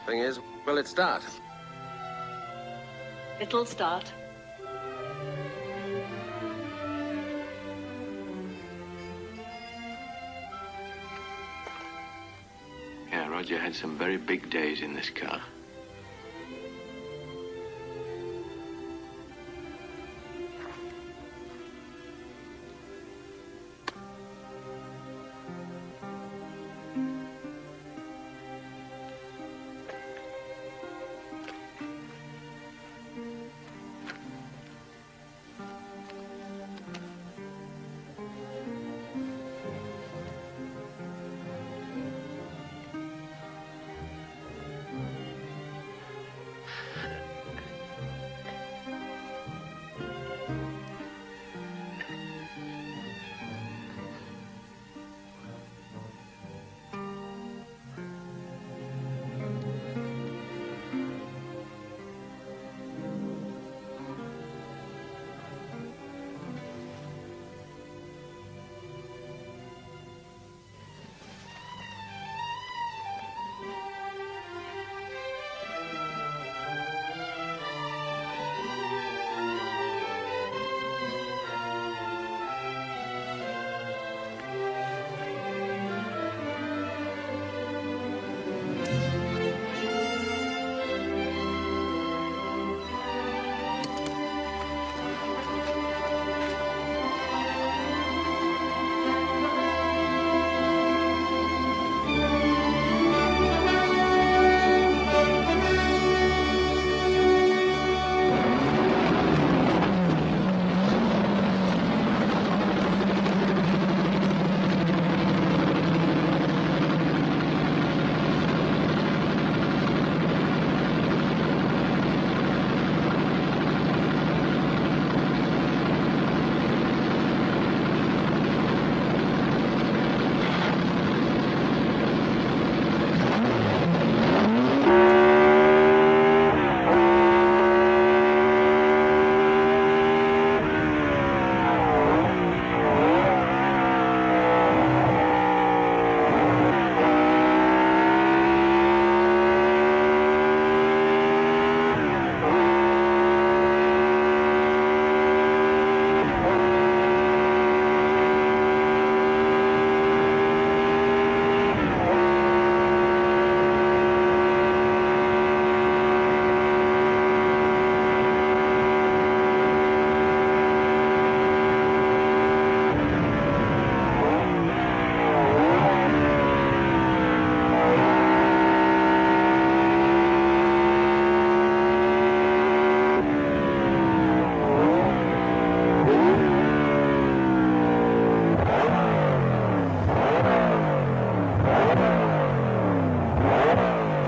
Thing is, will it start? It'll start. Yeah, Roger had some very big days in this car.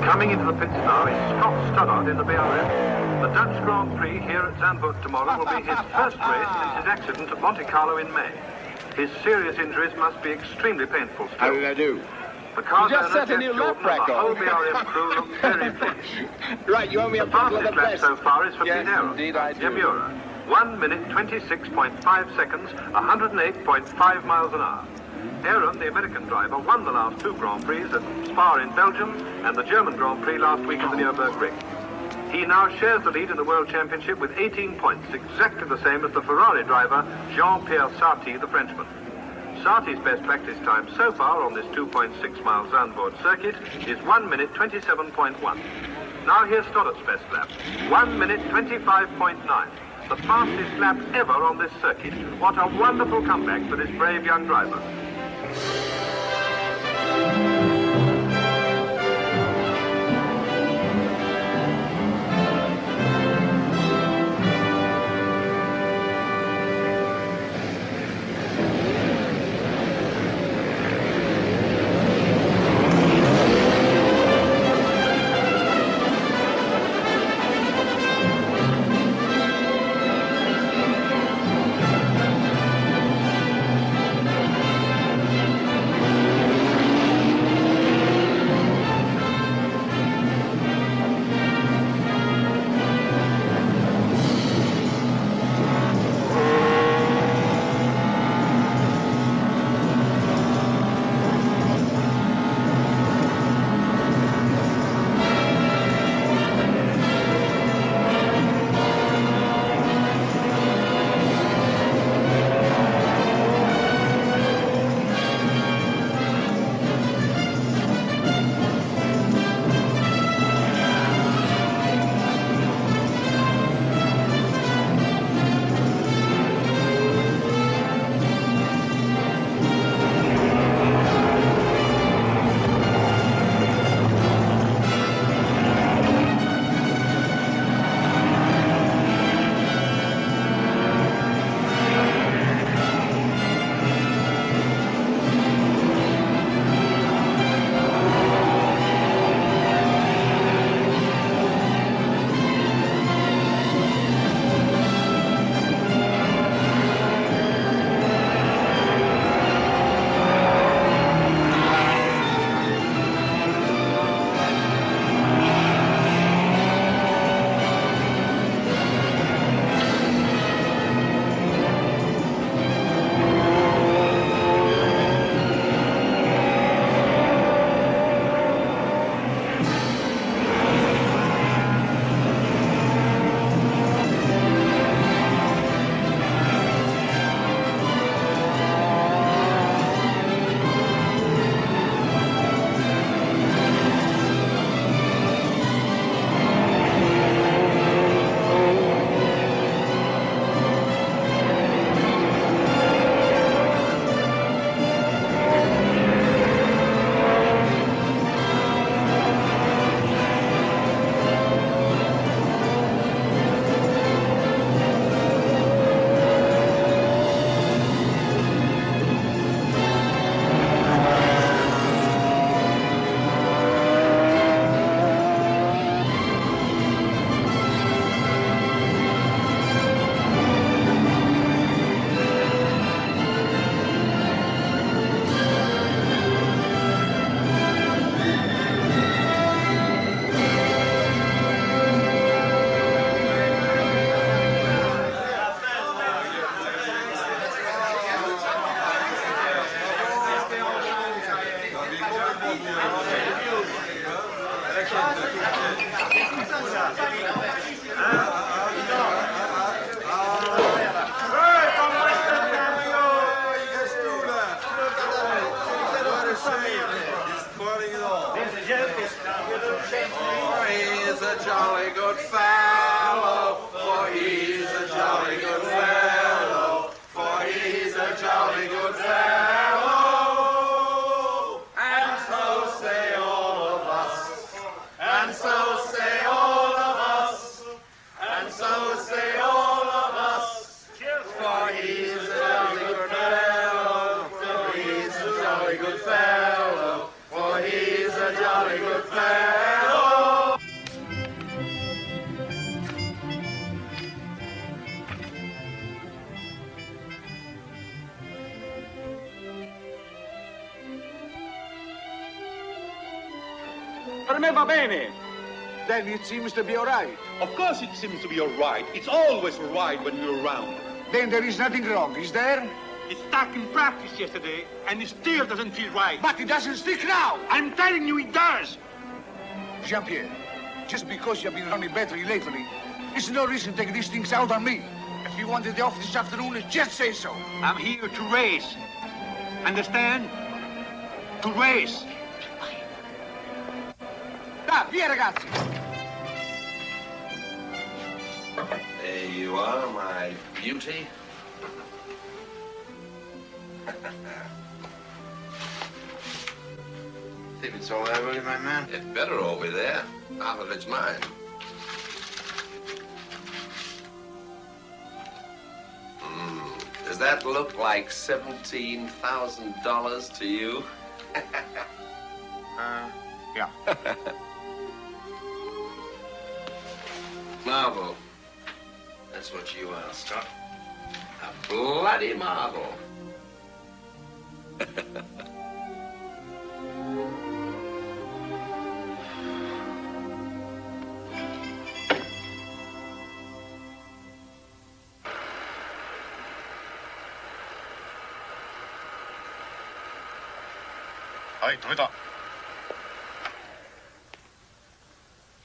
Coming into the pits now is Scott Stoddard in the BRF. The Dutch Grand Prix here at Zandvoort tomorrow will be his first race since his accident at Monte Carlo in May. His serious injuries must be extremely painful still. How did I do? The car's You just owner, set a Jeff new Jordan, lap and the whole record. BRF crew look very pleased. Right, you owe me a The bottle of fastest the lap best. so far is for Yes, Pinero. indeed I do. Yamura. 1 minute 26.5 seconds, 108.5 miles an hour. Aaron, the American driver, won the last two Grand Prix at Spa in Belgium and the German Grand Prix last week at the Nürburgring. He now shares the lead in the World Championship with 18 points, exactly the same as the Ferrari driver Jean-Pierre Sarti, the Frenchman. Sarti's best practice time so far on this 2.6-mile Zandvoort circuit is 1 minute 27.1. Now here's Stoddart's best lap, 1 minute 25.9. The fastest lap ever on this circuit. What a wonderful comeback for this brave young driver. He's a jolly good fellow, for he's a jolly good fellow, for he's a jolly good fellow. And so say all of us, and so say all of us, and so say all of us, for he's a jolly good fellow, for he's a jolly good fellow, for he's a jolly good fellow. Per me va bene. Then it seems to be all right. Of course it seems to be all right. It's always all right when you're around. Then there is nothing wrong, is there? It stuck in practice yesterday, and it still doesn't feel right. But it doesn't stick now. I'm telling you it does. Jean-Pierre, just because you've been running battery lately, there's no reason to take these things out on me. If you wanted the off this afternoon, just say so. I'm here to race. Understand? To race. Da, via ragazzi. There you are, my beauty. Think it's all over with, my man? It better all be there. Half of it's mine. Does that look like $17,000 to you? Yeah. Marvel. That's what you are, Scott. A bloody marvel.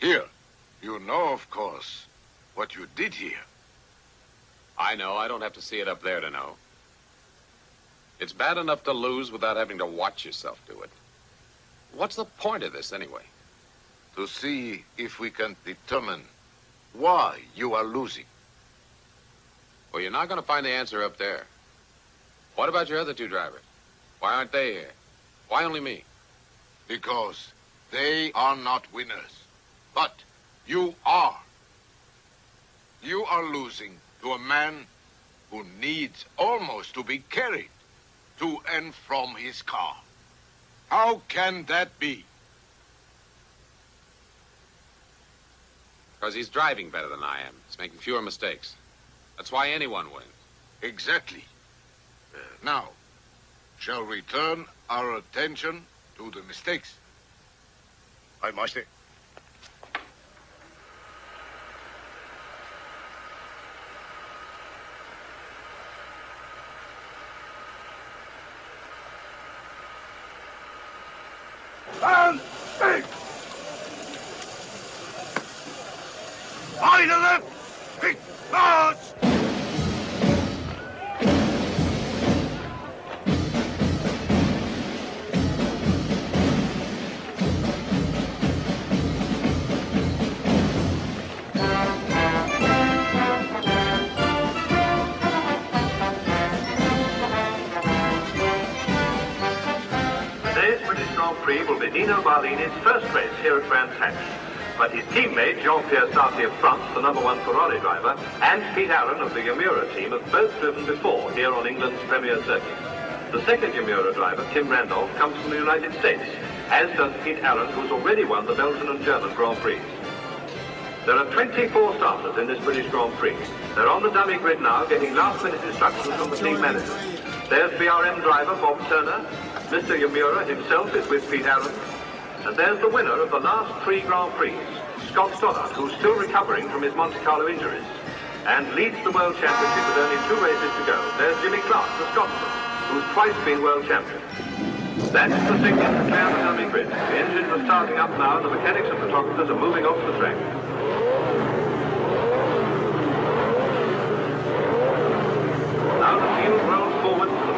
Here, you know, of course, what you did here. I know. I don't have to see it up there to know. It's bad enough to lose without having to watch yourself do it. What's the point of this, anyway? To see if we can determine why you are losing. Well, you're not going to find the answer up there. What about your other two drivers? Why aren't they here? Why only me? Because they are not winners. But you are. You are losing to a man who needs almost to be carried to and from his car. How can that be? Because he's driving better than I am. He's making fewer mistakes. That's why anyone wins. Exactly. Now, shall we turn our attention to the mistakes? Aye, Master. And big! Eye to left! Big large! Prix will be Nino Barlini's first race here at Brands Hatch. But his teammate, Jean-Pierre Sarti of France, the #1 Ferrari driver, and Pete Allen of the Yamura team have both driven before here on England's premier circuit. The second Yamura driver, Tim Randolph, comes from the United States, as does Pete Allen, who's already won the Belgian and German Grand Prix. There are 24 starters in this British Grand Prix. They're on the dummy grid now, getting last-minute instructions from the team manager. There's BRM driver Bob Turner. Mr. Yamura himself is with Pete Allen. And there's the winner of the last 3 Grand Prix, Scott Stoddart, who's still recovering from his Monte Carlo injuries, and leads the World Championship with only 2 races to go. There's Jimmy Clark, the Scotsman, who's twice been World Champion. That's the signal to clear the dummy grid. The engines are starting up now, and the mechanics and photographers are moving off the track.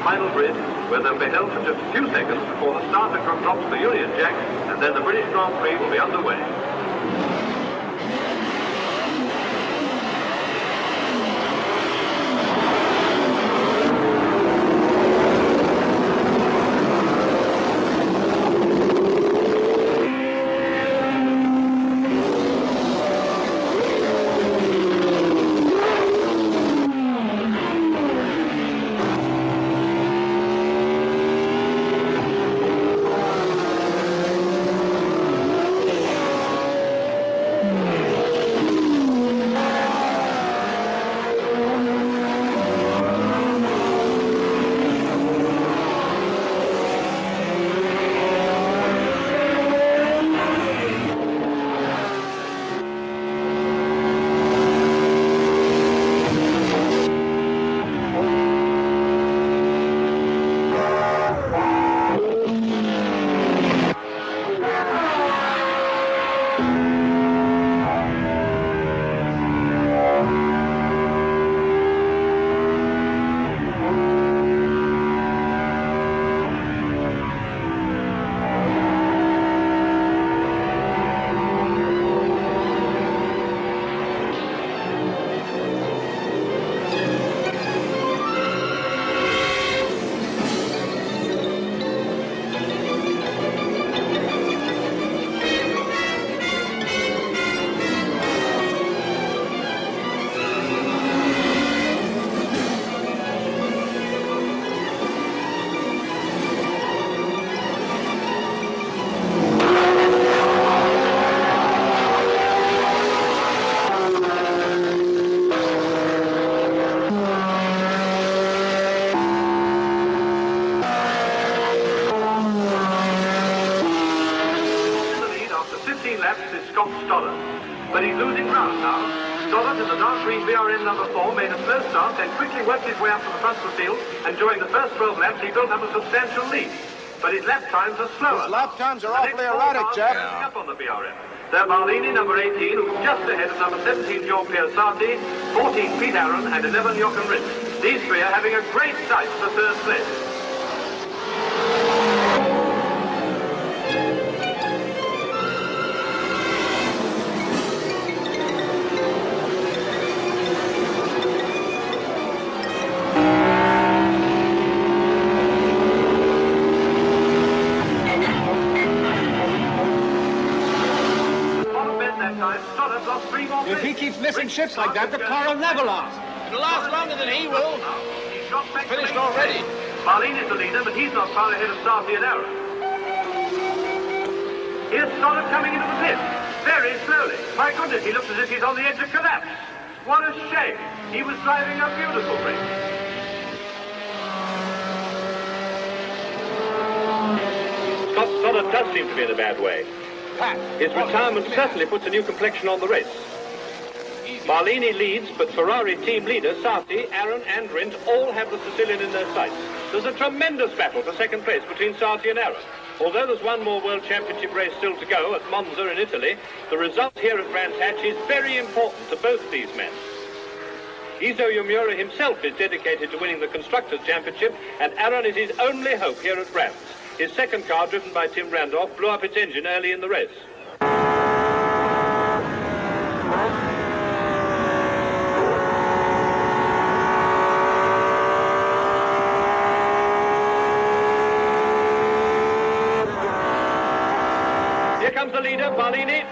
final bridge, where they'll be held for just a few seconds before the starter drops the Union Jack, and then the British Grand Prix will be underway. But he's losing ground now. Stoddart in the dark green BRM number 4 made a slow start, then quickly worked his way up to the front of the field, and during the first 12 laps he built up a substantial lead. But his lap times are slower. His lap times are awfully erratic, Jack. Up on the BRM. They're Barlini, number 18, who's just ahead of number 17, Jean-Pierre Sarti, 14, Pete Aaron, and 11, Jochen Rindt. These three are having a great sight for third place. If he keeps missing shifts like that, the car will never last. It'll last longer than he will. He's finished already. Barlini's the leader, but he's not far ahead of Sarti and Aaron. Here's Stoddart coming into the pit, very slowly. My goodness, he looks as if he's on the edge of collapse. What a shame. He was driving a beautiful race. Scott Stoddart does seem to be in a bad way. His retirement certainly puts a new complexion on the race. Barlini leads, but Ferrari team leader Sarti, Aaron and Rindt all have the Sicilian in their sights. There's a tremendous battle for second place between Sarti and Aaron. Although there's one more World Championship race still to go at Monza in Italy, the result here at Brands Hatch is very important to both these men. Izo Yomura himself is dedicated to winning the Constructors' Championship, and Aaron is his only hope here at Brands. His second car, driven by Tim Randolph, blew up its engine early in the race. Here comes the leader, Barlini.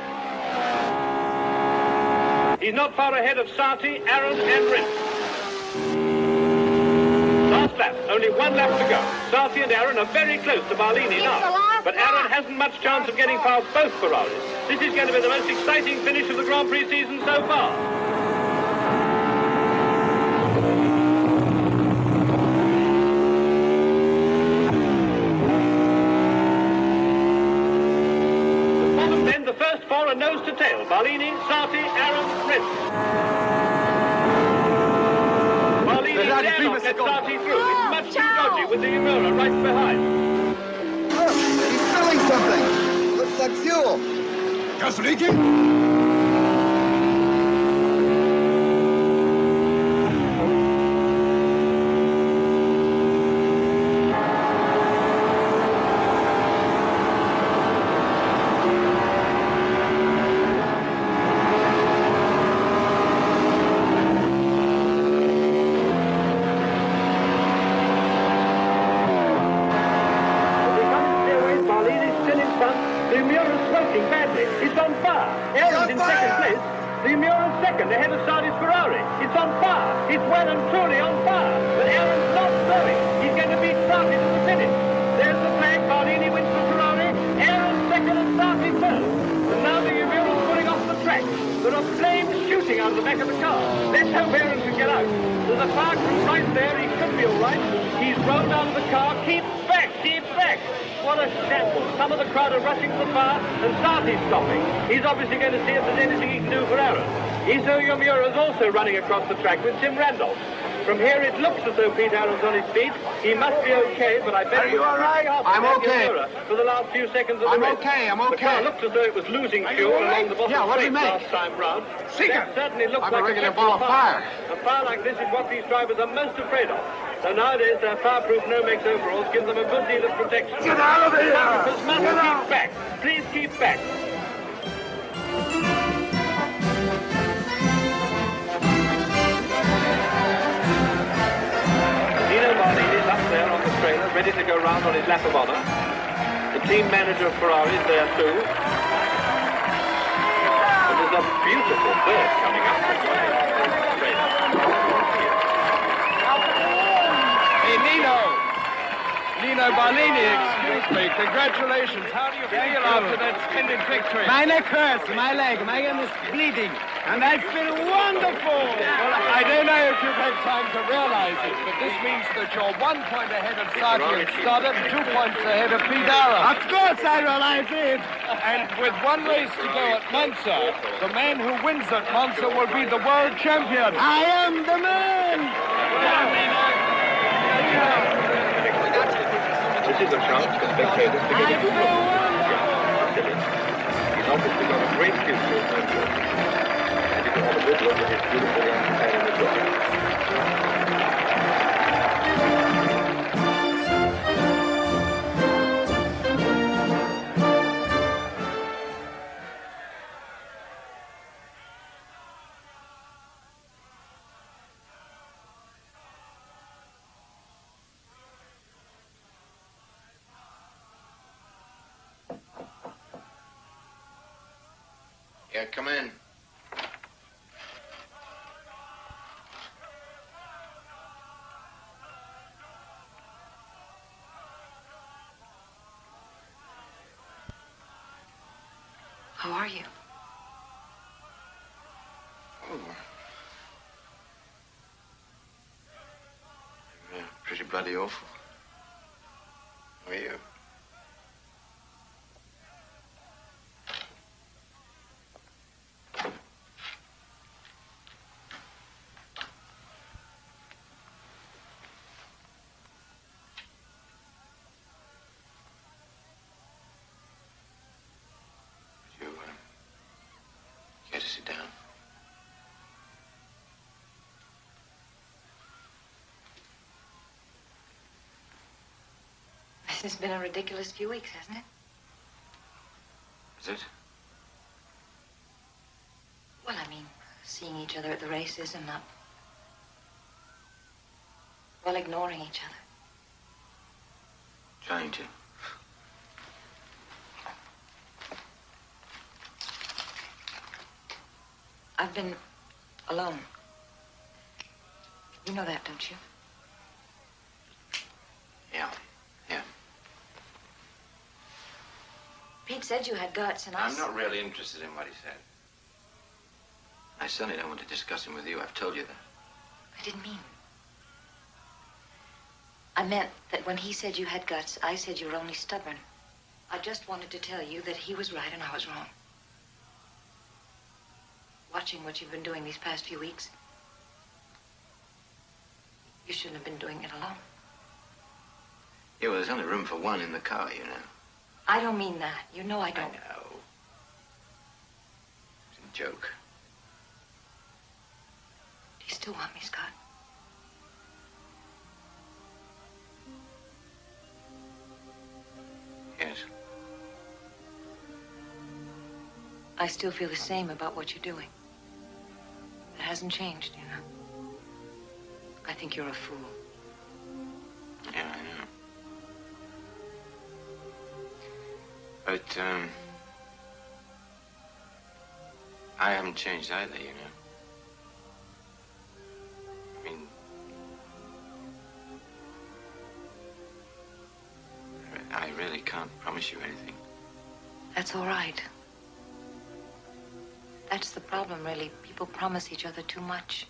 He's not far ahead of Sarti, Aaron and Rindt. Last lap, only one lap to go. Sarti and Aaron are very close to Barlini now. But Aaron hasn't much chance of getting past both Ferraris. This is going to be the most exciting finish of the Grand Prix season so far. The bottom men, the first four are nose to tail. Barlini, Sarti, Aaron, Rindt. Let Sarti through. It's much too dodgy with the Yomura right behind. Look, he's spilling something. Looks like fuel. Gas leaking? Ferrari. It's on fire. Aaron's in second place. The Miura's second, ahead of Saudi's Ferrari. It's on fire. It's well and truly on fire. But Aaron's not slowing. He's going to beat Sarti to the finish. There's the flag. Barlini wins for Ferrari. Aaron's second and Sarti first. And now the Miura's pulling off the track. There are flames shooting out of the back of the car. Let's hope Aaron can get out. There's a fire crew right there. He should be all right. He's rolled out of the car. Keep back. Keep back. What a shambles. Some of the crowd are rushing to the fire, and Sarti's stopping. He's obviously going to see if there's anything he can do for Aaron. Iso Yomura is also running across the track with Tim Randolph. From here, it looks as though Pete Aaron's on his feet. He must be okay, but I bet Are you all right? I'm okay. For the last few seconds of the race. I'm okay. The car looked as though it was losing fuel along the bottom straight last time round. That certainly looks like a regular ball of fire. A fire like this is what these drivers are most afraid of. So nowadays, their fireproof no-makes overalls give them a good deal of protection. Get out of here! Photographers must keep back. Please keep back. Dino Marlini's up there on the trailer, ready to go round on his lap of honor. The team manager of Ferrari is there too. And there's a beautiful bird coming up. Nino Barlini, excuse me. Congratulations. How do you feel after that splendid victory? My neck hurts, my leg, my arm is bleeding, and I feel wonderful. Well, I don't know if you've had time to realize it, but this means that you're 1 point ahead of Sarti and Stoddard, 2 points ahead of Pete Aaron. Of course I realize it. And with 1 race to go at Monza, the man who wins at Monza will be the world champion. I am the man. This is a chance for spectators to get a good look. He's obviously got a great future in motorsport. And you can have a good look at his beautiful young companion as well. Yeah, come in. How are you? Oh. I'm pretty bloody awful. How are you? Care to sit down? This has been a ridiculous few weeks, hasn't it? Is it? Well, I mean, seeing each other at the races and not... well, ignoring each other. Trying to. I've been alone. You know that, don't you? Yeah. Pete said you had guts, and I'm not really interested in what he said. I certainly don't want to discuss him with you. I've told you that. I didn't mean. I meant that when he said you had guts, I said you were only stubborn. I just wanted to tell you that he was right and I was wrong. Watching what you've been doing these past few weeks, you shouldn't have been doing it alone. Yeah, well, there's only room for one in the car, you know. I don't mean that. You know I don't. I know. It's a joke. Do you still want me, Scott? Yes. I still feel the same about what you're doing. It hasn't changed, you know. I think you're a fool. Yeah, I know. But, I haven't changed either, you know. I mean, I really can't promise you anything. That's all right. That's the problem, really. People promise each other too much.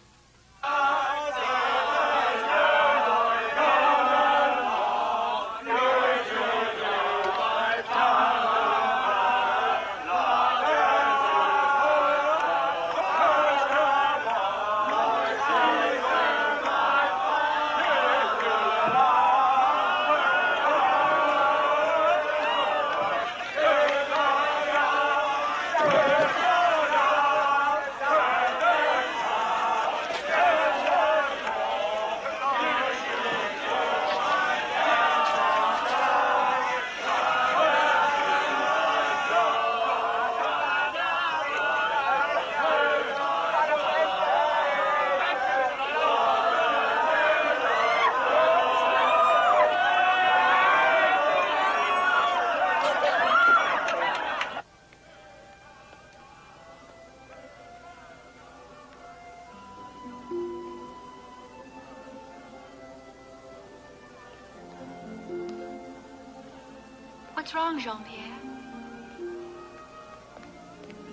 What's wrong, Jean-Pierre?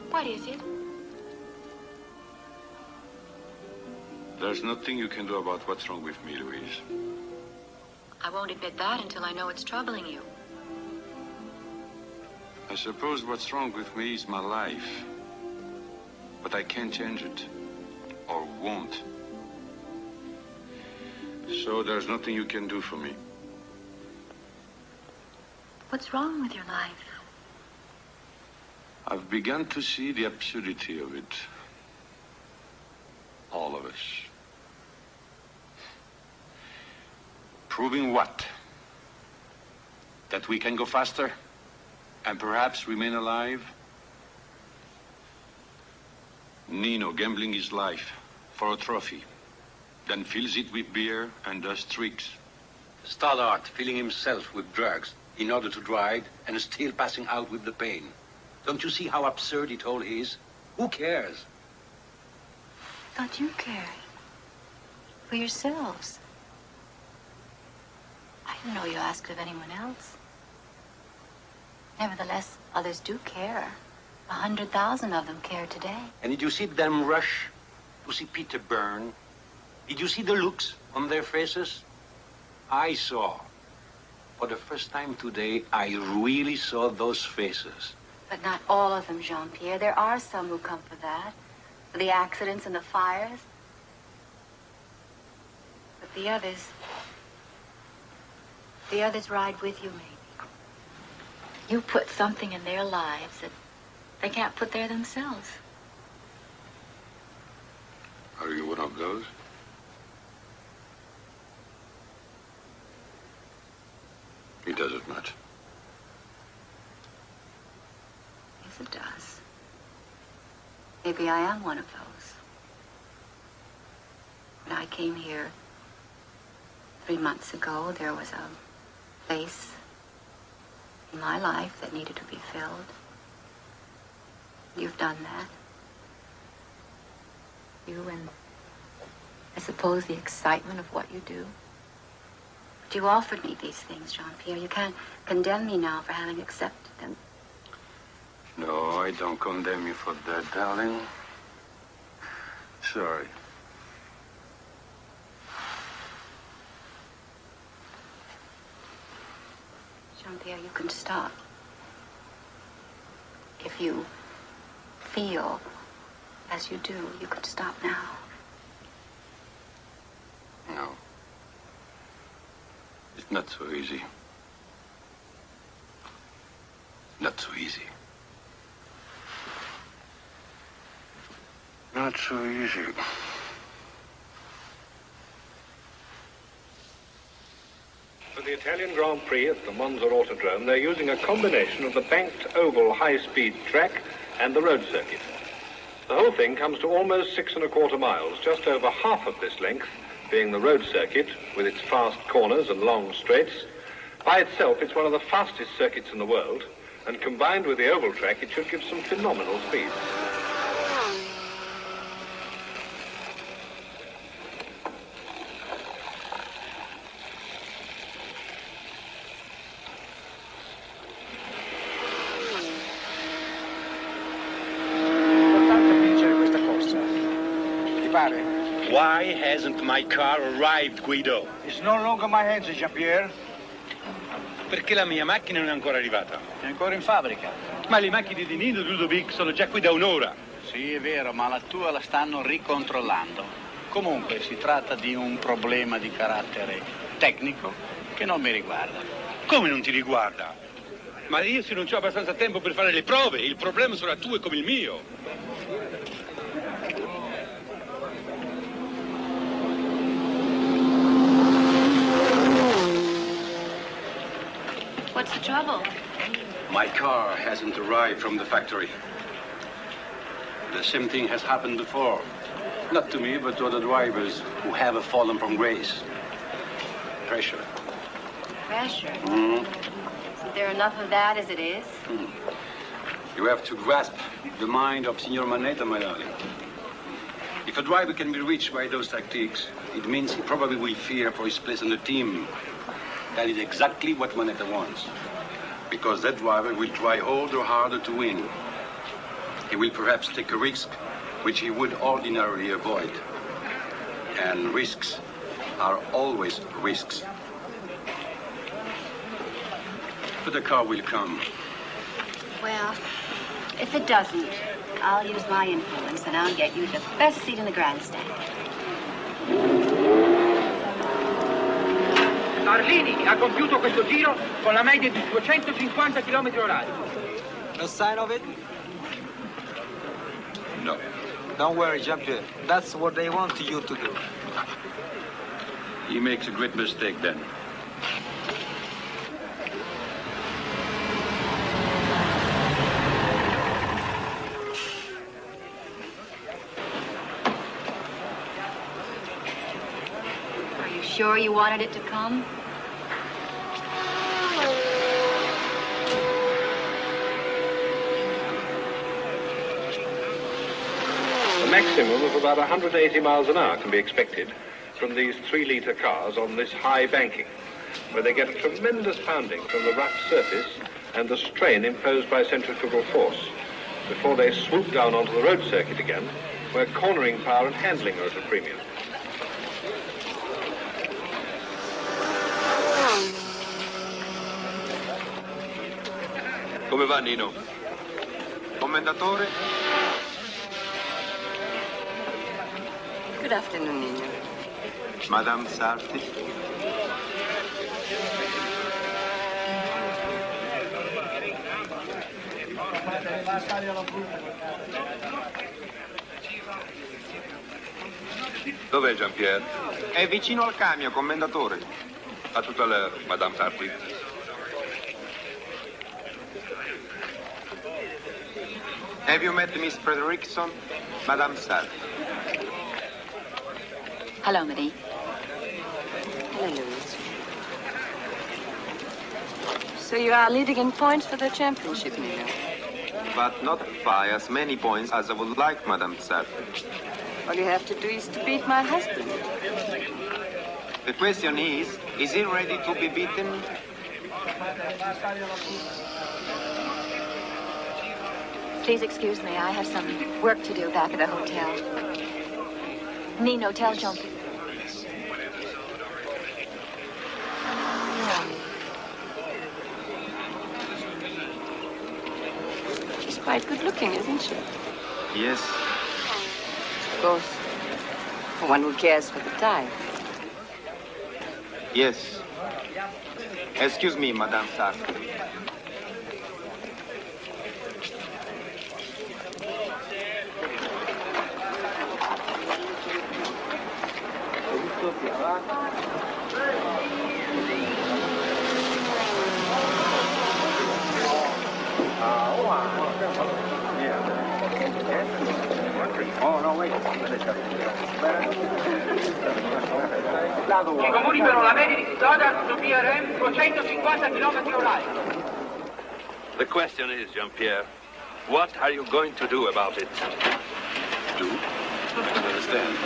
What is it? There's nothing you can do about what's wrong with me, Louise. I won't admit that until I know it's troubling you. I suppose what's wrong with me is my life. But I can't change it. Or won't. So there's nothing you can do for me. What's wrong with your life? I've begun to see the absurdity of it. All of us. Proving what? That we can go faster? And perhaps remain alive? Nino gambling his life for a trophy. Then fills it with beer and does tricks. Stoddart filling himself with drugs in order to drive and still passing out with the pain. Don't you see how absurd it all is? Who cares? Thought you cared. For yourselves. I didn't know you asked of anyone else. Nevertheless, others do care. 100,000 of them care today. And did you see them rush to see Peter burn? Did you see the looks on their faces? I saw. For the first time today, I really saw those faces. But not all of them, Jean-Pierre. There are some who come for that. For the accidents and the fires. But the others ride with you, maybe. You put something in their lives that they can't put there themselves. Are you one of those? It doesn't matter. Yes, it does. Maybe I am one of those. When I came here 3 months ago, there was a place in my life that needed to be filled. You've done that. You and, I suppose, the excitement of what you do. But you offered me these things, Jean-Pierre. You can't condemn me now for having accepted them. No, I don't condemn you for that, darling. Sorry. Jean-Pierre, you can stop. If you feel as you do, you could stop now. No. It's not so easy. Not so easy. Not so easy. For the Italian Grand Prix at the Monza Autodrome, they're using a combination of the banked oval high-speed track and the road circuit. The whole thing comes to almost 6¼ miles, just over half of this length being the road circuit with its fast corners and long straights. By itself, it's one of the fastest circuits in the world, and combined with the oval track, it should give some phenomenal speed. fare. Why hasn't my car arrived, Guido? It's no longer my hands, Jean-Pierre. Perché la mia macchina non è ancora arrivata? È ancora in fabbrica. Ma le macchine di Nino e Ludovic sono già qui da un'ora. Sì, è vero, ma la tua la stanno ricontrollando. Comunque si tratta di un problema di carattere tecnico che non mi riguarda. Come non ti riguarda? Ma io se non ho abbastanza tempo per fare le prove, il problema sarà tuo come il mio. What's the trouble? My car hasn't arrived from the factory. The same thing has happened before. Not to me, but to other drivers who have fallen from grace. Pressure. Pressure? Mm. Isn't there enough of that as it is? Mm. You have to grasp the mind of Signor Manetta, my darling. If a driver can be reached by those tactics, it means he probably will fear for his place on the team. That is exactly what Manetta wants. Because that driver will try harder or harder to win. He will perhaps take a risk which he would ordinarily avoid. And risks are always risks. But the car will come. Well, if it doesn't, I'll use my influence and I'll get you the best seat in the grandstand. Arlini ha compiuto questo giro con la media di 250 km/h. No sign of it? No. Don't worry, Jean-Pierre. That's what they want you to do. He makes a great mistake then. Are you sure you wanted it to come? A maximum of about 180 miles an hour can be expected from these 3-litre cars on this high banking, where they get a tremendous pounding from the rough surface and the strain imposed by centrifugal force, before they swoop down onto the road circuit again, where cornering power and handling are at a premium. Come va, Nino? Commendatore? Good afternoon, Nino. Madame Sarti? Dov'è Jean-Pierre? È vicino al camion, commendatore. A tout à l'heure, Madame Sarti. Have you met Miss Frederickson? Madame Sarti. Hello, Marie. Hello, Louise. So you are leading in points for the championship, Nino. But not by as many points as I would like, Madame Sarti. All you have to do is to beat my husband. The question is he ready to be beaten? Please excuse me. I have some work to do back at the hotel. Nino, tell Jean-Pierre. She's quite good looking, isn't she? Yes. Of course. For one who cares for the type. Yes. Excuse me, Madame Sarti. Oh, no, wait. Ci comunicano la media di strada su PRM 250 km/h. The question is, Jean-Pierre, what are you going to do about it? Do? I don't understand.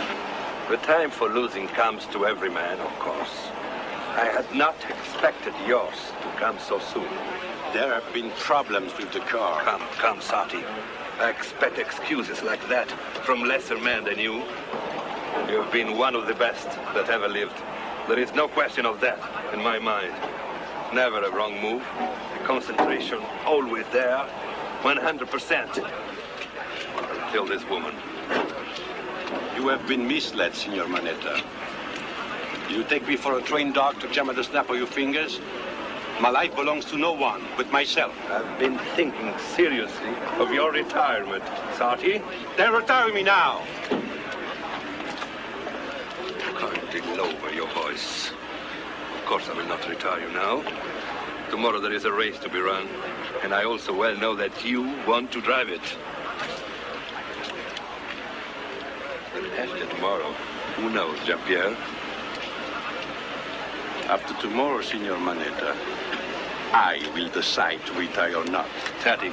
The time for losing comes to every man, of course. I had not expected yours to come so soon. There have been problems with the car. Come, Sarti. I expect excuses like that from lesser men than you. You have been one of the best that ever lived. There is no question of that in my mind. Never a wrong move. The concentration always there. 100%. Until this woman. You have been misled, Signor Manetta. You take me for a trained dog to jam at the snap of your fingers? My life belongs to no one but myself. I've been thinking seriously of your retirement, Sarti. Then retire me now. Kindly lower your voice. Of course I will not retire you now. Tomorrow there is a race to be run, and I also well know that you want to drive it. But after tomorrow, who knows, Jean-Pierre? After tomorrow, Signor Manetta, I will decide to retire or not. Tati,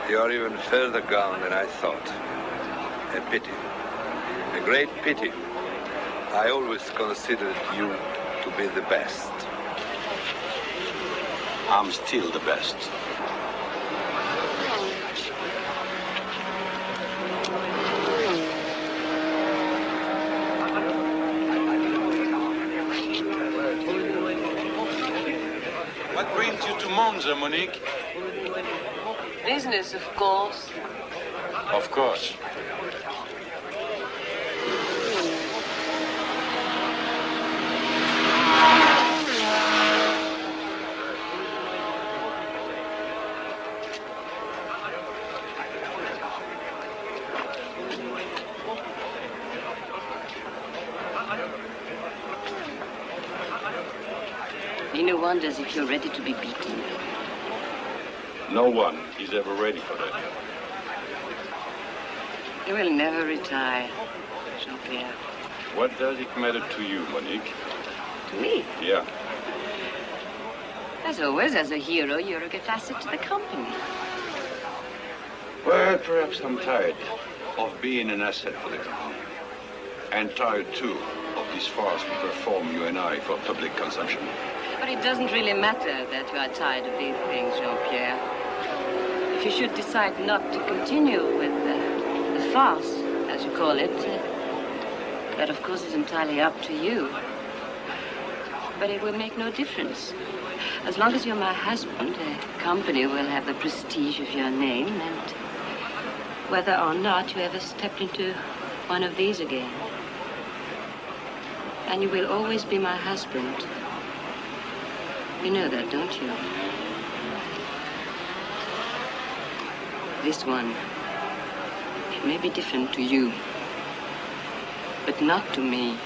you are even further gone than I thought. A pity. A great pity. I always considered you to be the best. I'm still the best. What brings you to Monza, Monique? Business, of course. Of course. Nino wonders if you're ready to be beaten. No one is ever ready for that. You will never retire, Jean-Pierre. What does it matter to you, Monique? To me? Yeah. As always, as a hero, you're a good asset to the company. Well, perhaps I'm tired of being an asset for the company. And tired, too, of this farce we perform, you and I, for public consumption. But it doesn't really matter that you are tired of these things, Jean-Pierre. If you should decide not to continue with the farce, as you call it, that, of course, is entirely up to you. But it will make no difference. As long as you're my husband, the company will have the prestige of your name, and whether or not you ever step into one of these again. And you will always be my husband. You know that, don't you? This one, it may be different to you, but not to me.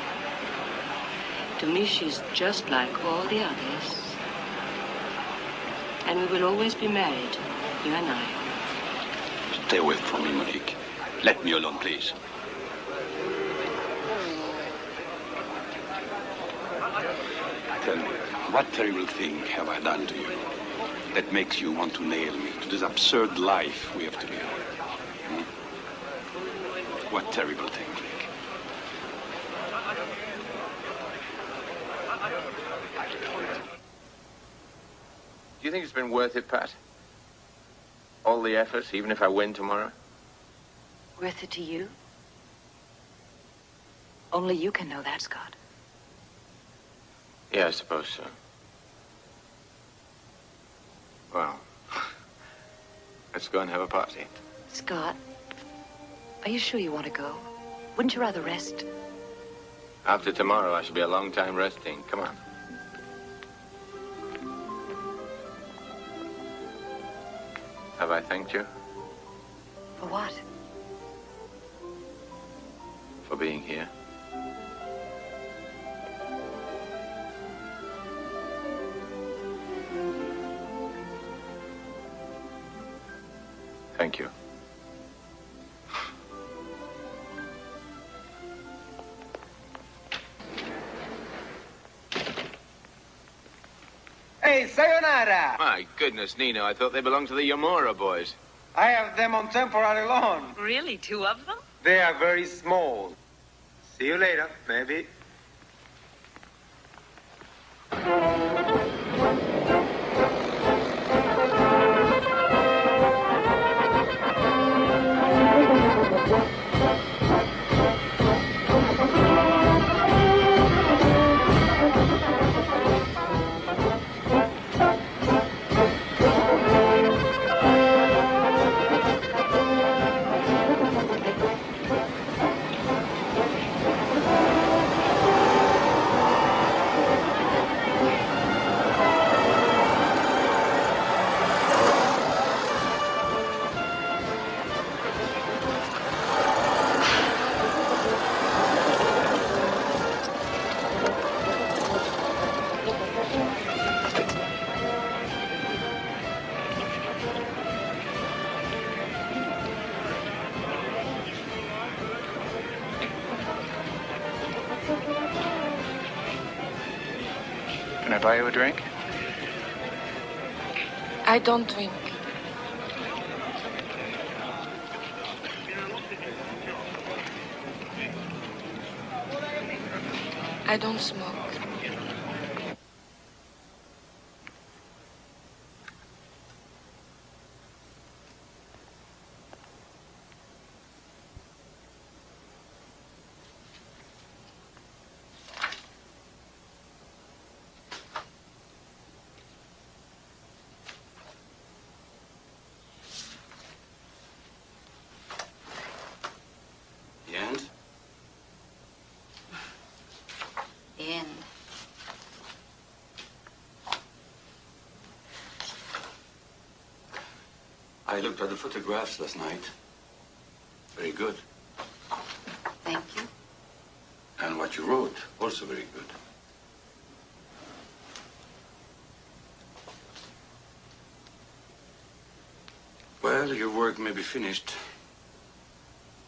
To me, she's just like all the others. And we will always be married, you and I. Stay away from me, Monique. Let me alone, please. Tell me, what terrible thing have I done to you that makes you want to nail me to this absurd life we have to live? What terrible thing, Blake? Do you think it's been worth it, Pat? All the effort, even if I win tomorrow? Worth it to you? Only you can know that, Scott. Yeah, I suppose so. Well, let's go and have a party. Scott, are you sure you want to go? Wouldn't you rather rest? After tomorrow, I shall be a long time resting. Come on. Have I thanked you? For what? For being here. Thank you. Hey, sayonara! My goodness, Nino, I thought they belonged to the Yamura boys. I have them on temporary loan. Really? 2 of them? They are very small. See you later, maybe. Can I buy you a drink? I don't drink. I don't smoke. The end? The end. I looked at the photographs last night. Very good. Thank you. And what you wrote, also very good. Well, your work may be finished,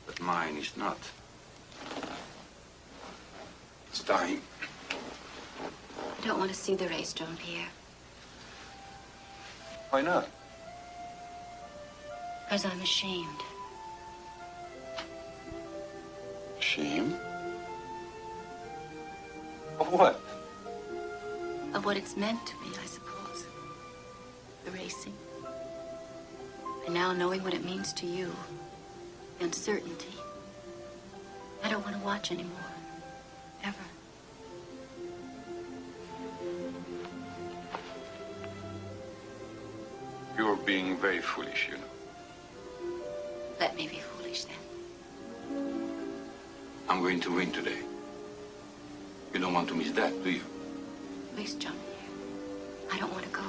but mine is not. It's time. I don't want to see the race, Jean-Pierre. Why not? Because I'm ashamed. Shame? Of what? Of what it's meant to be, I suppose. The racing. And now knowing what it means to you. The uncertainty. I don't want to watch anymore. Ever. You're being very foolish, you know. Let me be foolish then. I'm going to win today. You don't want to miss that, do you? Please, John. I don't want to go.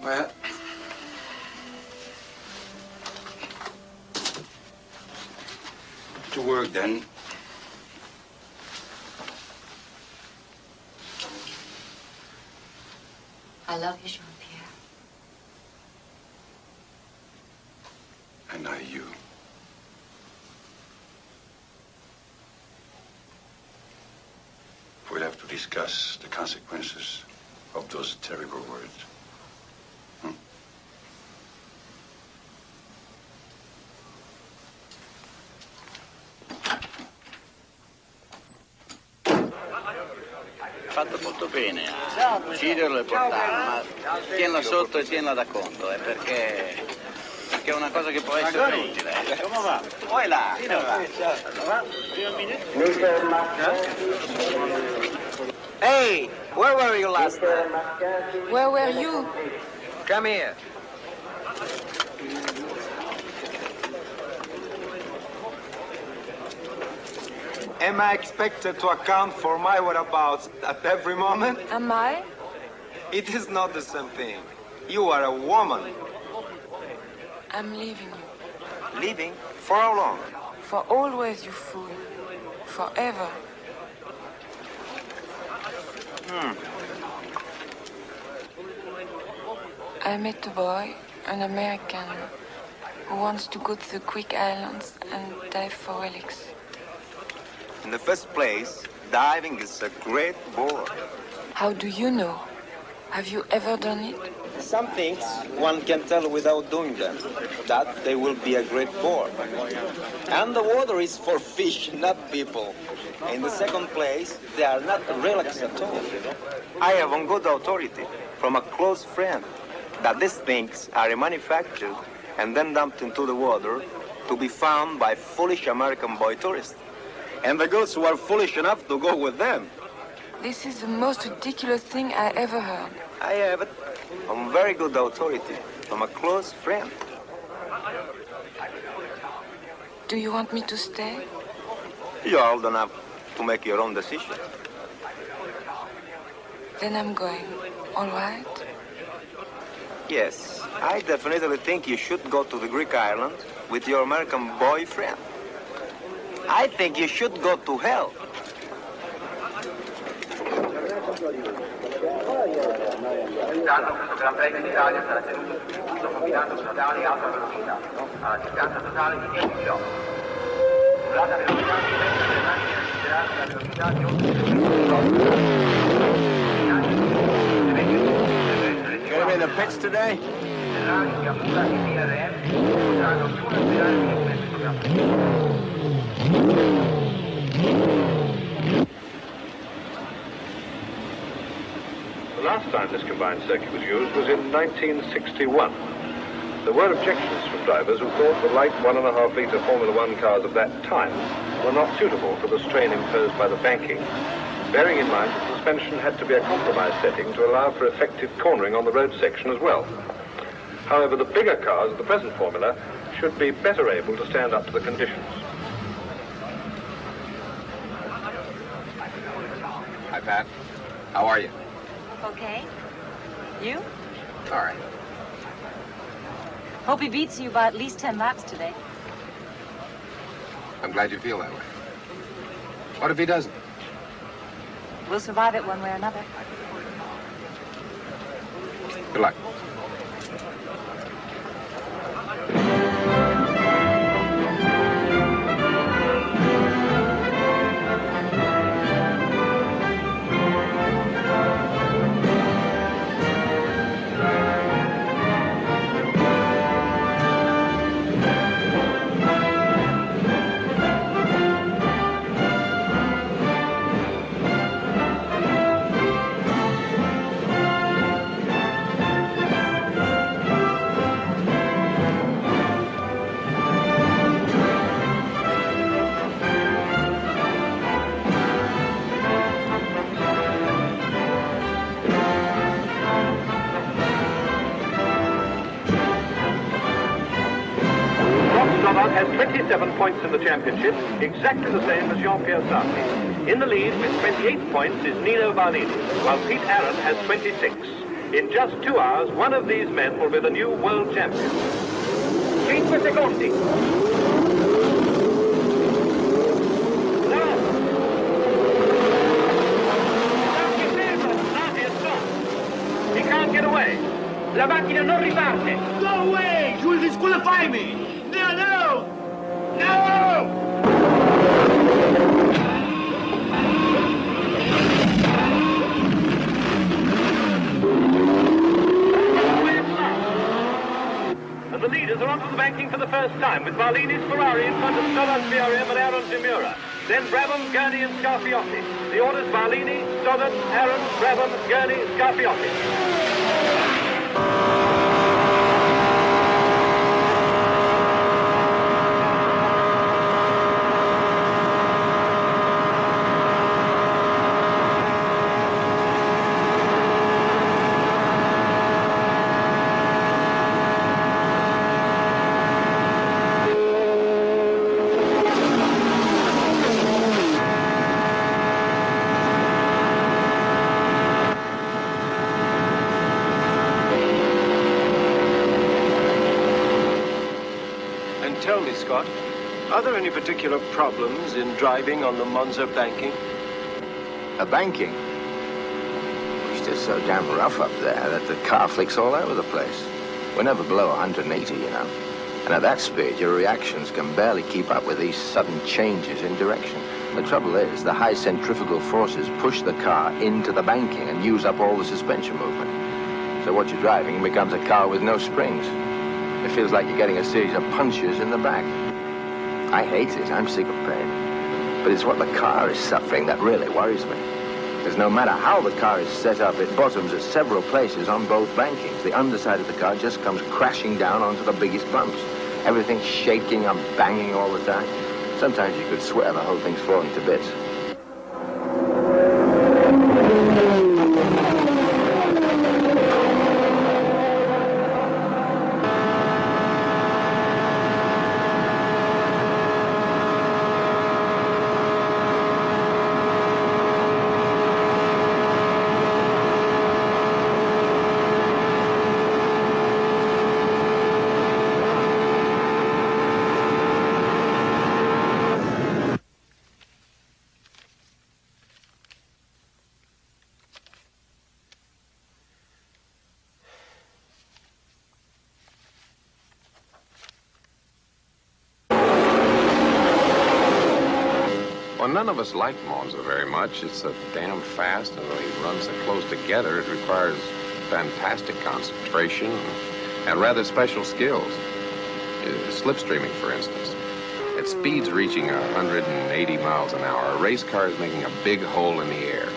Well, to work then. I love you, Jean-Pierre. And I you. We'll have to discuss the consequences of those terrible words. Fatto molto bene a ucciderlo e portarlo, ma tienila sotto e tienila da conto, perché è una cosa che può essere utile. Come va? Poi là, Hey, where were you last night? Where were you? Come here. Am I expected to account for my whereabouts at every moment? Am I? It is not the same thing. You are a woman. I'm leaving you. Leaving? For how long? For always, you fool. Forever. I met a boy, an American, who wants to go to the Greek islands and dive for relics. In the first place, diving is a great bore. How do you know? Have you ever done it? Some things one can tell without doing them, that they will be a great bore. And the water is for fish, not people. In the second place, they are not relics at all. I have on good authority from a close friend that these things are manufactured and then dumped into the water to be found by foolish American boy tourists. And the girls who are foolish enough to go with them. This is the most ridiculous thing I ever heard. I have it on very good authority from a close friend. Do you want me to stay? You're old enough to make your own decision. Then I'm going. All right? Yes, I definitely think you should go to the Greek island with your American boyfriend. I think you should go to hell. Quest'anno questo Gran Premio d'Italia sarà tenuto sul circuito combinato stradale alta velocità, alla distanza totale di 10 km. Sull'alta velocità si pensa che le macchine resisteranno alla velocità di oltre 2 Gonna be in the pits today? The last time this combined circuit was used was in 1961. There were objections from drivers who thought the light 1.5-litre Formula One cars of that time were not suitable for the strain imposed by the banking, bearing in mind that the suspension had to be a compromise setting to allow for effective cornering on the road section as well. However, the bigger cars of the present formula should be better able to stand up to the conditions. Hi, Pat. How are you? Okay. You? All right. Hope he beats you by at least 10 laps today. I'm glad you feel that way. What if he doesn't? We'll survive it one way or another. Good luck. Has 27 points in the championship, exactly the same as Jean-Pierre Sarti. In the lead with 28 points is Nino Barnini, while Pete Aaron has 26. In just 2 hours, one of these men will be the new world champion. 5 secondi. Sarti is stopped. He can't get away. La macchina non riparte. Go away! You will disqualify me! No, no! No! And the leaders are onto the banking for the first time, with Barlini's Ferrari in front of Stoddard Fiorium and Aaron Demura. Then Brabham, Gurney and Scarfiotti. The orders Barlini, Stoddard, Aaron, Brabham, Gurney, Scarfiotti. Tell me, Scott, are there any particular problems in driving on the Monza banking? A banking? It's just so damn rough up there that the car flicks all over the place. We're never below 180, you know. And at that speed, your reactions can barely keep up with these sudden changes in direction. The trouble is, the high centrifugal forces push the car into the banking and use up all the suspension movement. So what you're driving becomes a car with no springs. It feels like you're getting a series of punches in the back. I hate it. I'm sick of pain. But it's what the car is suffering that really worries me. Because no matter how the car is set up, it bottoms at several places on both bankings. The underside of the car just comes crashing down onto the biggest bumps. Everything's shaking and banging all the time. Sometimes you could swear the whole thing's falling to bits. Well, none of us like Monza very much. It's so damn fast, and when he runs so close together, it requires fantastic concentration and rather special skills. Slipstreaming, for instance. At speeds reaching 180 miles an hour, a race car is making a big hole in the air.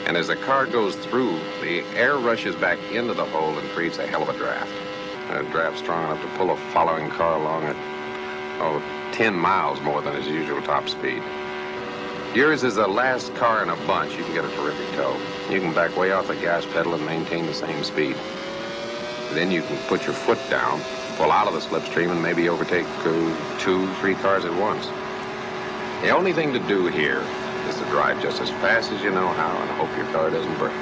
And as the car goes through, the air rushes back into the hole and creates a hell of a draft. A draft strong enough to pull a following car along at, 10 miles more than his usual top speed. Yours is the last car in a bunch. You can get a terrific tow. You can back way off the gas pedal and maintain the same speed. Then you can put your foot down, pull out of the slipstream, and maybe overtake 2, 3 cars at once. The only thing to do here is to drive just as fast as you know how and hope your car doesn't break.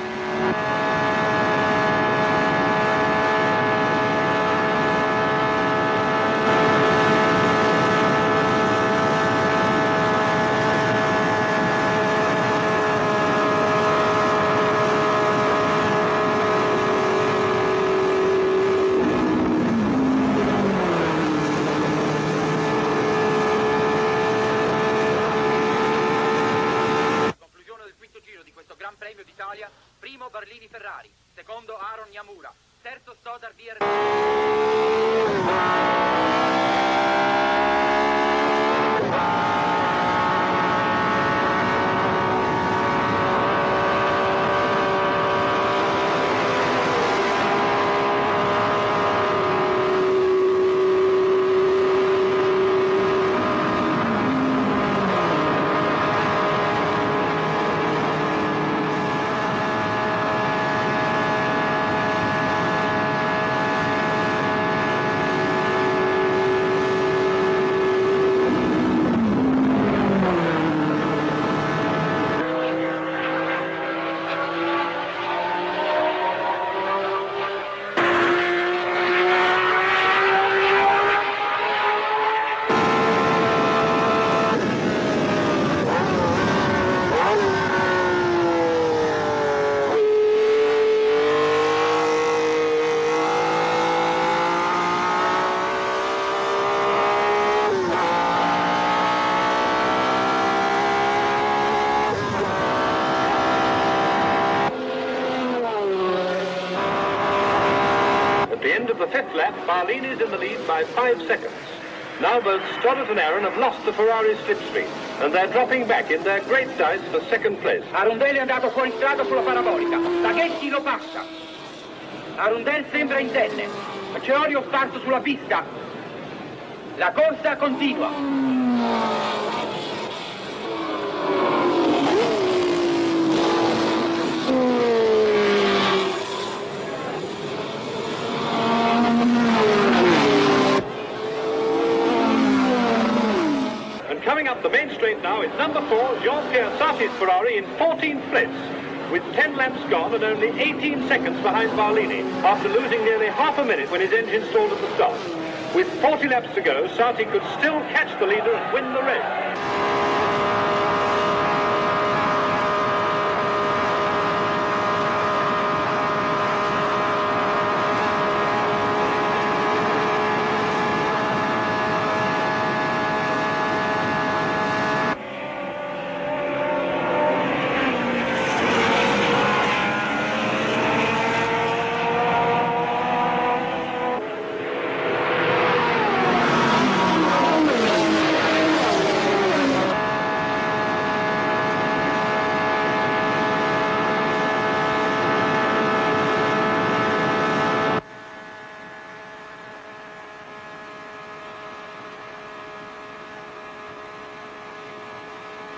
Barlini is in the lead by 5 seconds. Now both Stoddart and Aaron have lost the Ferrari slipstream, and they're dropping back in their great dice for second place. Arundel è andato fuori strada sulla parabolica. Baghetti lo passa. Arundel sembra indenne. Ceorio sparso sulla pista. La corsa continua. Coming up the main straight now is number 4, Jean-Pierre Sarti's Ferrari in 14th place, with 10 laps gone and only 18 seconds behind Barlini, after losing nearly half a minute when his engine stalled at the start. With 40 laps to go, Sarti could still catch the leader and win the race.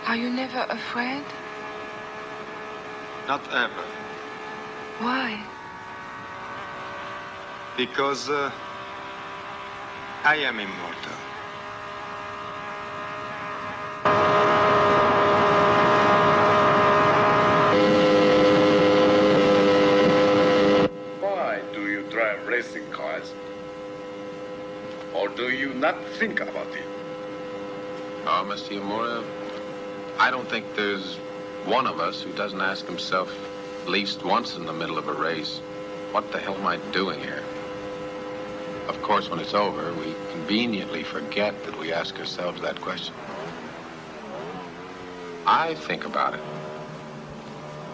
Are you never afraid? Not ever. Why? Because I am immortal. Why do you drive racing cars? Or do you not think about it? Oh, Monsieur Moura, I don't think there's one of us who doesn't ask himself at least once in the middle of a race, what the hell am I doing here? Of course, when it's over, we conveniently forget that we ask ourselves that question. I think about it.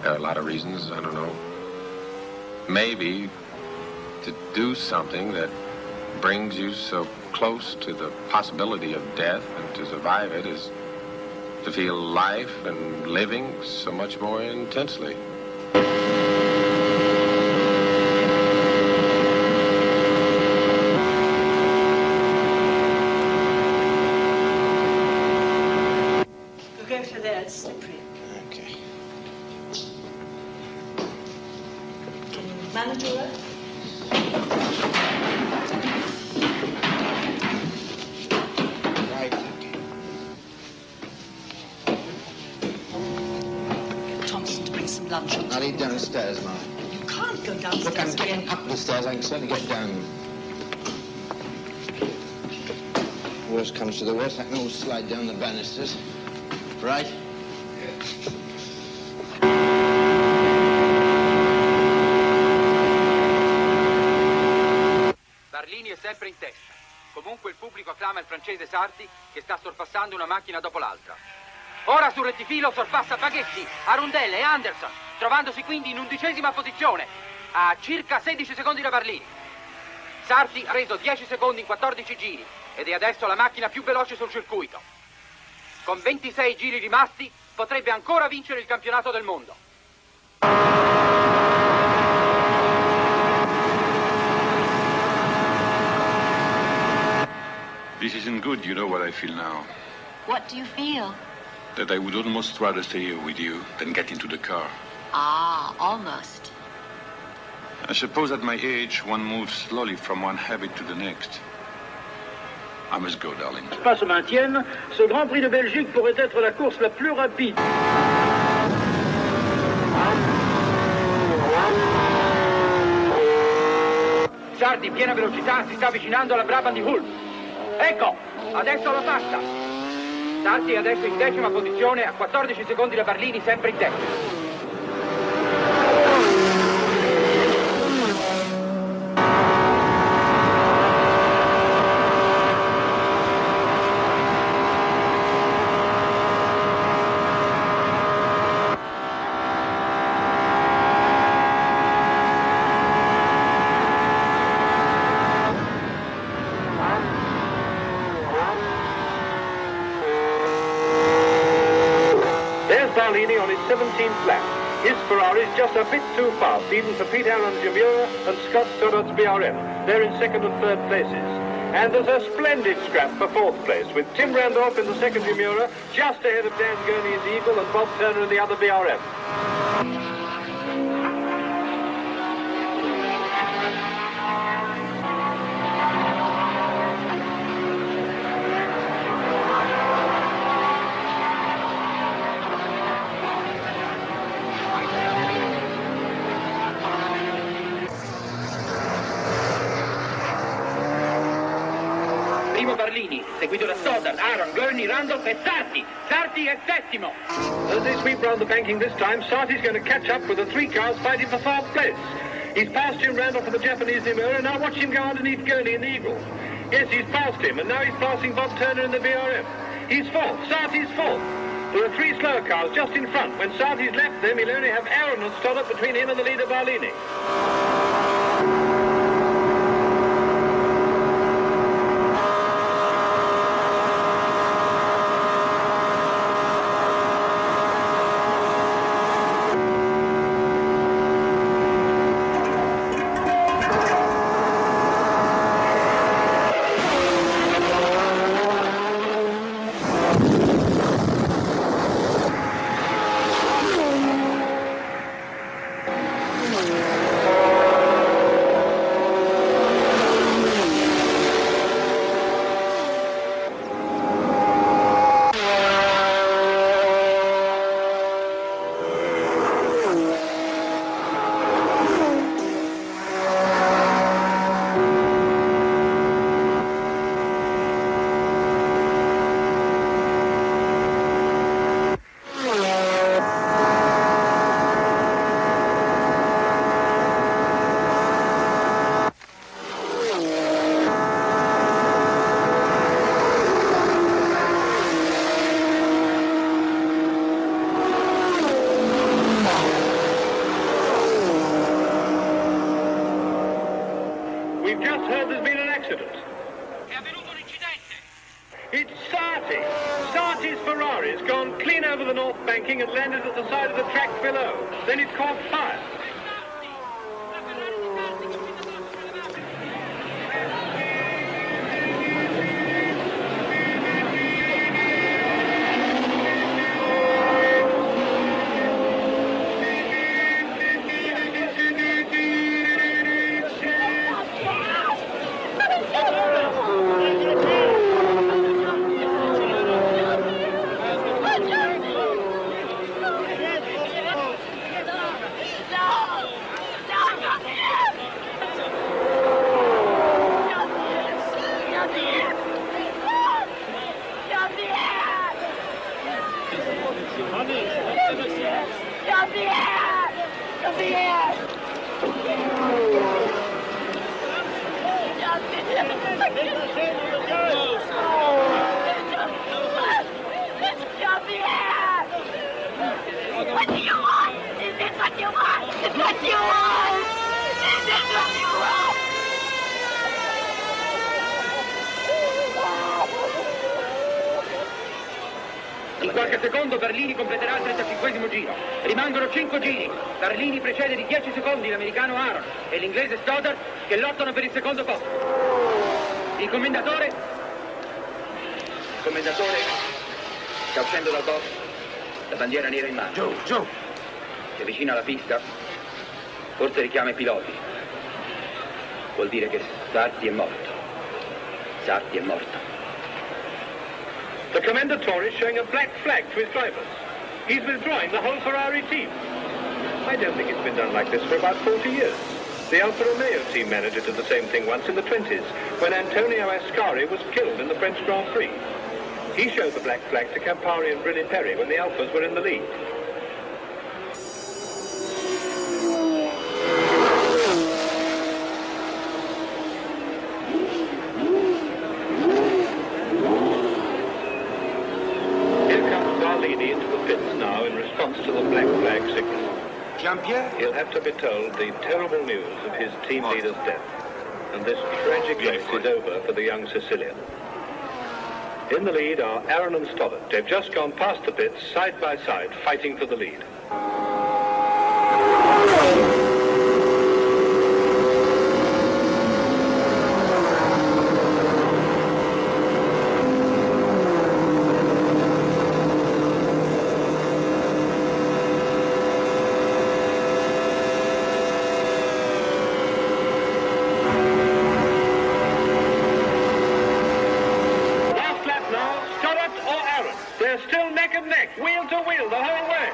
There are a lot of reasons, I don't know. Maybe to do something that brings you so close to the possibility of death and to survive it is to feel life and living so much more intensely. We'll go for there, it's slippery. Okay. Can you manage all right? Right. Get Thompson to bring some lunch. I'll eat downstairs, Ma. You can't go downstairs. Look, I'm getting up the stairs. I can certainly get down. Worst comes to the worst, I can always slide down the banisters. Right? Barlini è sempre in testa. Comunque il pubblico acclama il francese Sarti che sta sorpassando una macchina dopo l'altra. Ora sul rettifilo sorpassa Baghetti, Arundel e Anderson, trovandosi quindi in 11ª posizione, a circa 16 secondi da Barlini. Sarti ha reso 10 secondi in 14 giri ed è adesso la macchina più veloce sul circuito. Con 26 giri rimasti potrebbe ancora vincere il campionato del mondo. This isn't good, you know what I feel now. What do you feel? That I would almost rather stay here with you than get into the car. Ah, almost. I suppose at my age, one moves slowly from one habit to the next. I must go, darling. Pas se maintiennent, ce Grand Prix de Belgique pourrait être la course la plus rapide. Sarti, piena velocità, si sta avvicinando alla Brabham di Hull. Ecco, adesso la passa. Sarti è adesso in 10ª posizione, a 14 secondi da Barlini, sempre in testa. Barlini on his 17th lap. His Ferrari's just a bit too fast, even for Pete Allen's Yamura and Scott Stoddard's BRF. They're in 2nd and 3rd places. And there's a splendid scrap for 4th place, with Tim Randolph in the 2nd Yamura, just ahead of Dan Gurney's Eagle and Bob Turner in the other BRF. Barlini, seguito da Stoddard, Aaron, Gurney, Randolph e Sarti. Sarti è settimo. As they sweep round the banking this time, Sarti's going to catch up with the 3 cars fighting for 4th place. He's passed Jim Randolph for the Japanese Yamura, now watch him go underneath Gurney in the Eagle. Yes, he's passed him, and now he's passing Bob Turner in the BRF. He's 4th, Sarti's 4th. There are 3 slower cars just in front. When Sarti's left them, he'll only have Aaron and Stoddard between him and the leader Barlini. We've just heard there's been an accident. It's Sarti. Sarti's Ferrari's gone clean over the north banking and landed at the side of the track below. Then it caught fire. What do you want? Is this what you want? Is what you want? Is this what you want? In qualche secondo Berlini completerà il 35esimo giro. Rimangono 5 giri. Berlini precede di 10 secondi l'americano Aaron e l'inglese Stoddard che lottano per il secondo posto. Il commendatore sta uscendo dal box, la bandiera nera in mano. Joe. Si avvicina alla pista, forse richiama i piloti. Vuol dire che Sarti è morto. Sarti è morto. The commendatore is showing a black flag to his drivers. He's withdrawing the whole Ferrari team. I don't think it's been done like this for about 40 years. The Alfa Romeo team manager did the same thing once in the 20s, when Antonio Ascari was killed in the French Grand Prix. He showed the black flag to Campari and Brilli Perry when the Alfas were in the lead. To the black flag signal. Jean-Pierre? He'll have to be told the terrible news of his team leader's death. And this tragic race is over for the young Sicilian. In the lead are Aaron and Stoddard. They've just gone past the pits, side by side, fighting for the lead. Wheel to wheel the whole way.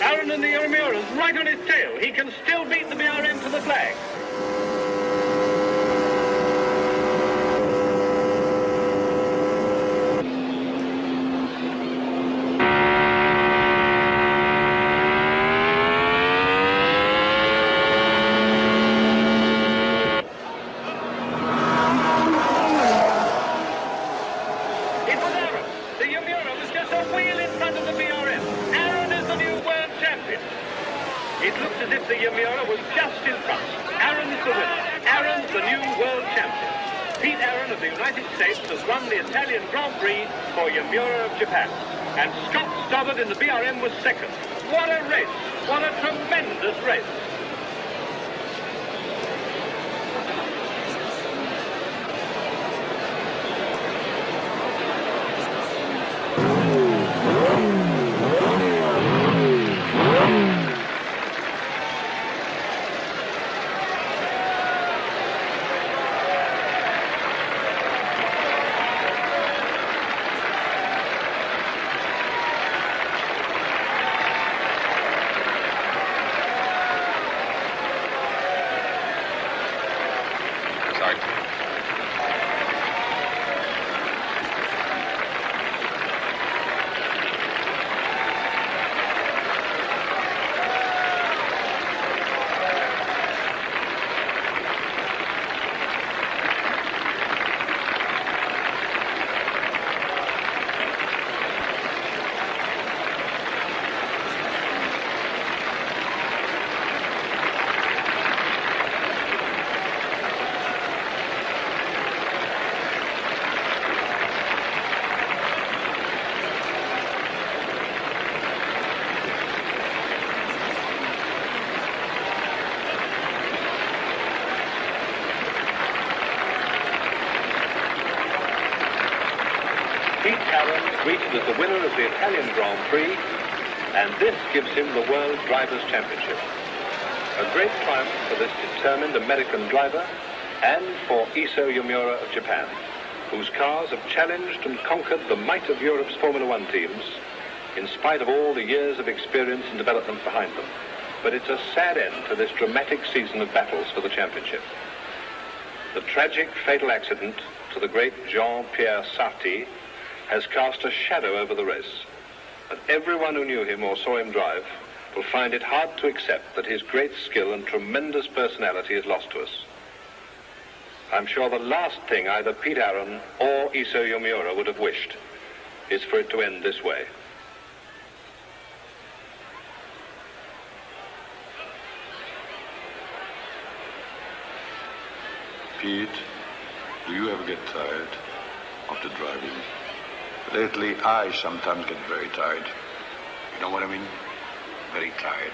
Aaron in the Yomiura's right on his tail. He can still beat the BRM to the flag. It was Aaron. The Yomiura was just a wheel in front of the BRM. Aaron is the new world champion. It looks as if the Yomiura was just in front. Aaron's the winner. Aaron's the new world champion. Pete Aaron of the United States has won the Italian Grand Prix for Yomiura of Japan. And Scott Stoddard in the BRM was second. What a race! What a tremendous race! Aaron greeted as the winner of the Italian Grand Prix, and this gives him the World Drivers' Championship. A great triumph for this determined American driver and for Iso Yomura of Japan, whose cars have challenged and conquered the might of Europe's Formula One teams, in spite of all the years of experience and development behind them. But it's a sad end to this dramatic season of battles for the championship. The tragic fatal accident to the great Jean-Pierre Sarti has cast a shadow over the race. But everyone who knew him or saw him drive will find it hard to accept that his great skill and tremendous personality is lost to us. I'm sure the last thing either Pete Aaron or Iso Yomura would have wished is for it to end this way. Pete, do you ever get tired after driving? Lately, I sometimes get very tired. You know what I mean? Very tired.